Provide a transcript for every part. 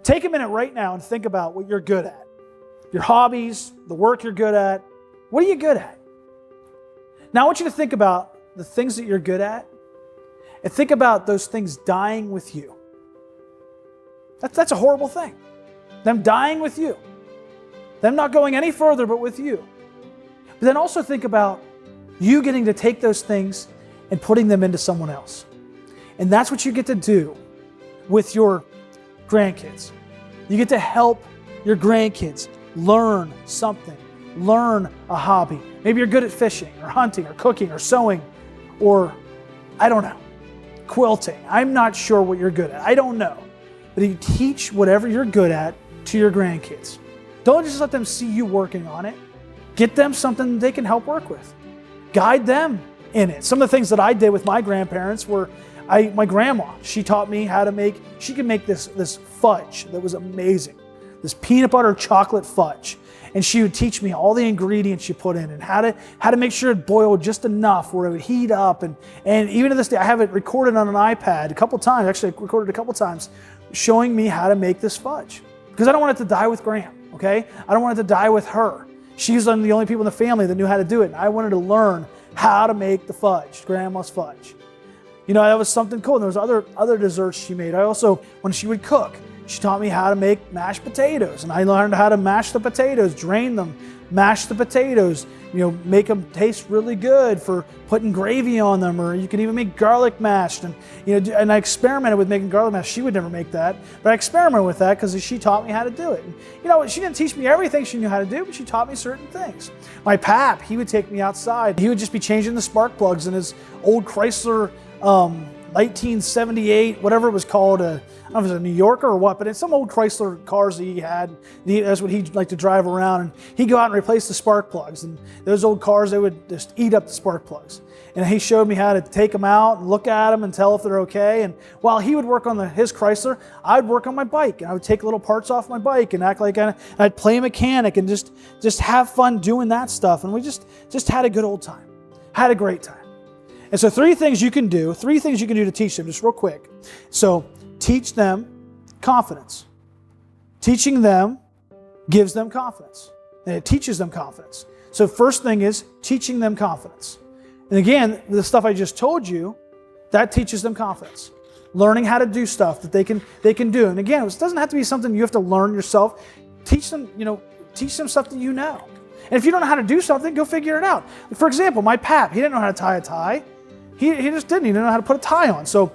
Take a minute right now and think about what you're good at. Your hobbies, the work you're good at. What are you good at? Now I want you to think about the things that you're good at and think about those things dying with you. That's a horrible thing. Them dying with you. Them not going any further but with you. But then also think about you getting to take those things and putting them into someone else. And that's what you get to do with your grandkids. You get to help your grandkids learn something, learn a hobby. Maybe you're good at fishing or hunting or cooking or sewing or, I don't know, quilting. I'm not sure what you're good at. I don't know. But you teach whatever you're good at to your grandkids. Don't just let them see you working on it. Get them something they can help work with. Guide them in it. Some of the things that I did with my grandparents were, my grandma, she taught me how to make, she could make this fudge that was amazing. This peanut butter chocolate fudge. And she would teach me all the ingredients she put in and how to make sure it boiled just enough where it would heat up. And even to this day, I have it recorded on an iPad a couple times, actually I recorded it a couple times, showing me how to make this fudge. Because I don't want it to die with Graham, okay? I don't want it to die with her. She's one of the only people in the family that knew how to do it. And I wanted to learn how to make the fudge, Grandma's fudge. You know, that was something cool. And there was other desserts she made. I also, when she would cook, she taught me how to make mashed potatoes. And I learned how to mash the potatoes, drain them, mash the potatoes, you know, make them taste really good for putting gravy on them, or you can even make garlic mash. And, you know, and I experimented with making garlic mash. She would never make that, but I experimented with that because she taught me how to do it. And, you know, she didn't teach me everything she knew how to do, but she taught me certain things. My pap, he would take me outside. He would just be changing the spark plugs in his old Chrysler 1978, whatever it was called, I don't know if it was a New Yorker or what, but it's some old Chrysler cars that he had. That's what he'd like to drive around. And he'd go out and replace the spark plugs. And those old cars, they would just eat up the spark plugs. And he showed me how to take them out and look at them and tell if they're okay. And while he would work on his Chrysler, I'd work on my bike. And I would take little parts off my bike and act like I'd play mechanic and just have fun doing that stuff. And we just had a good old time. Had a great time. And so three things you can do to teach them, just real quick. So teach them confidence. Teaching them gives them confidence. And it teaches them confidence. So first thing is teaching them confidence. And again, the stuff I just told you, that teaches them confidence. Learning how to do stuff that they can do. And again, it doesn't have to be something you have to learn yourself. Teach them stuff that you know. And if you don't know how to do something, go figure it out. For example, my pap, he didn't know how to tie a tie. He just didn't. He didn't know how to put a tie on. So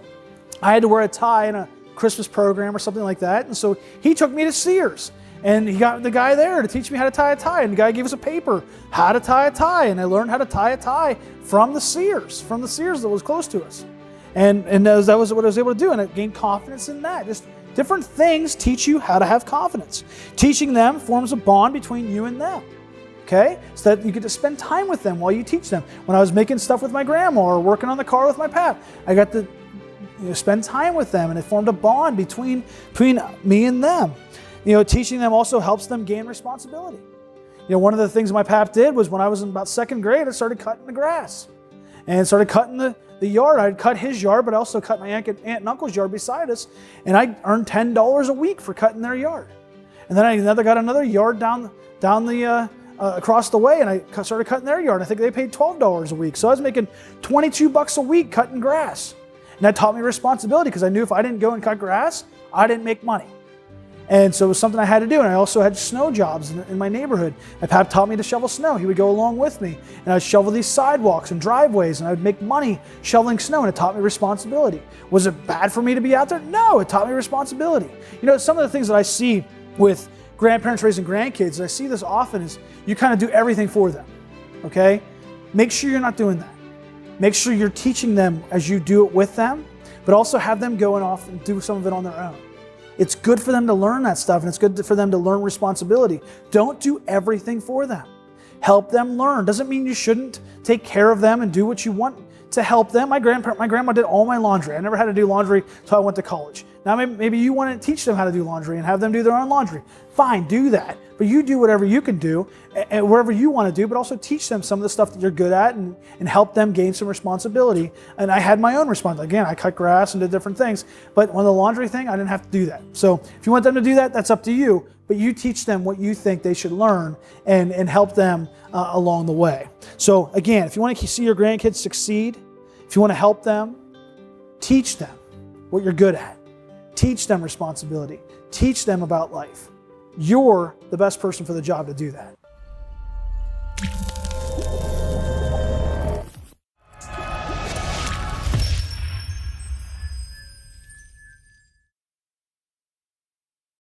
I had to wear a tie in a Christmas program or something like that. And so he took me to Sears. And he got the guy there to teach me how to tie a tie. And the guy gave us a paper, how to tie a tie. And I learned how to tie a tie from the Sears that was close to us. And that was what I was able to do. And I gained confidence in that. Just different things teach you how to have confidence. Teaching them forms a bond between you and them. Okay? So that you get to spend time with them while you teach them. When I was making stuff with my grandma or working on the car with my pap, I got to spend time with them, and it formed a bond between me and them. Teaching them also helps them gain responsibility. One of the things my pap did was when I was in about second grade, I started cutting the grass and started cutting the yard. I'd cut his yard, but I also cut my aunt and uncle's yard beside us, and I earned $10 a week for cutting their yard. And then I got another yard down the across the way, and I started cutting their yard. I think they paid $12 a week. So I was making $22 a week cutting grass. And that taught me responsibility because I knew if I didn't go and cut grass, I didn't make money. And so it was something I had to do. And I also had snow jobs in my neighborhood. My pap taught me to shovel snow. He would go along with me. And I'd shovel these sidewalks and driveways, and I would make money shoveling snow, and it taught me responsibility. Was it bad for me to be out there? No, it taught me responsibility. Some of the things that I see with grandparents raising grandkids, and I see this often, is you kind of do everything for them, okay? Make sure you're not doing that. Make sure you're teaching them as you do it with them, but also have them go off and do some of it on their own. It's good for them to learn that stuff, and it's good for them to learn responsibility. Don't do everything for them. Help them learn. Doesn't mean you shouldn't take care of them and do what you want to help them. My grandma did all my laundry. I never had to do laundry until I went to college. Now maybe you want to teach them how to do laundry and have them do their own laundry. Fine, do that. But you do whatever you can do and wherever you want to do, but also teach them some of the stuff that you're good at and help them gain some responsibility. And I had my own responsibility. Again, I cut grass and did different things. But on the laundry thing, I didn't have to do that. So if you want them to do that, that's up to you. But you teach them what you think they should learn and help them along the way. So again, if you want to see your grandkids succeed, if you want to help them, teach them what you're good at. Teach them responsibility. Teach them about life. You're the best person for the job to do that.